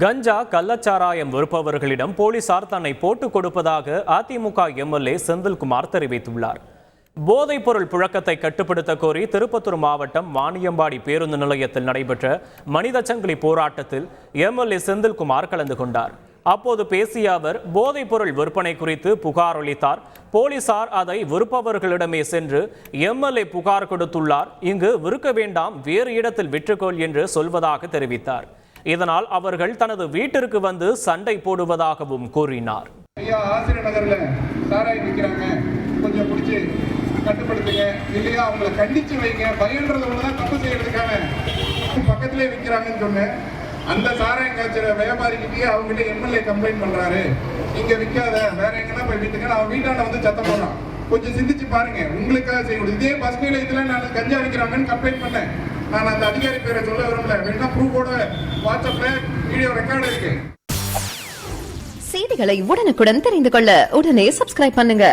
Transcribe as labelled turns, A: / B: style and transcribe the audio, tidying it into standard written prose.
A: கஞ்சா கள்ளச்சாராயம் விற்பவர்களிடம் போலீசார் தன்னை போட்டுக் கொடுப்பதாக அதிமுக எம்எல்ஏ செந்தில்குமார் தெரிவித்துள்ளார். போதைப் பொருள் புழக்கத்தை கட்டுப்படுத்த கோரி திருப்பத்தூர் மாவட்டம் வாணியம்பாடி பேருந்து நிலையத்தில் நடைபெற்ற மனித சங்கிலி போராட்டத்தில் எம்எல்ஏ செந்தில்குமார் கலந்து கொண்டார். அப்போது பேசிய அவர் போதைப் பொருள் விற்பனை குறித்து புகார் அளித்தார். போலீசார் அதை விற்பவர்களிடமே சென்று எம்எல்ஏ புகார் கொடுத்துள்ளார். இங்கு விற்க வேண்டாம், வேறு இடத்தில் விற்றுக்கொள் என்று சொல்வதாக தெரிவித்தார். இதனால் அவர்கள் தனது வீட்டிற்கு வந்து சண்டை போடுவதாகவும் கூறினார்.
B: கட்டுப்படுத்துங்க, இல்லையா அவங்களை கண்டிச்சு வைங்க, பயன்றது ஒண்ணுதான் தப்பு செய்யறதுக்கான பக்கத்திலே விற்கிறாங்கன்னு சொன்னேன். அந்த சாராயம் காய்ச்சற வியாபாரிக்கிட்டே அவங்ககிட்ட எம்எல்ஏ கம்ப்ளைண்ட் பண்றாரு, இங்க விற்காத, வேற எங்கன்னா போய் வித்துங்க, அவன் வீட்டாண்ட வந்து சத்தம் போடுறான். கொஞ்சம் சிந்திச்சு பாருங்க, உங்களுக்காக செய்யணும். இதே பஸ் நிலையத்துல நான் கஞ்சா விற்கிறாங்கன்னு கம்ப்ளைண்ட் பண்ணேன். நான் அந்த அதிகாரி பேரை சொல்ல விரும்பல, வேணா ப்ரூஃபோட வாட்ஸ்அப்ல வீடியோ ரெக்கார்டு இருக்கு.
C: செய்திகளை உடனுக்குடன் தெரிந்து கொள்ள உடனே சப்ஸ்கிரைப் பண்ணுங்க.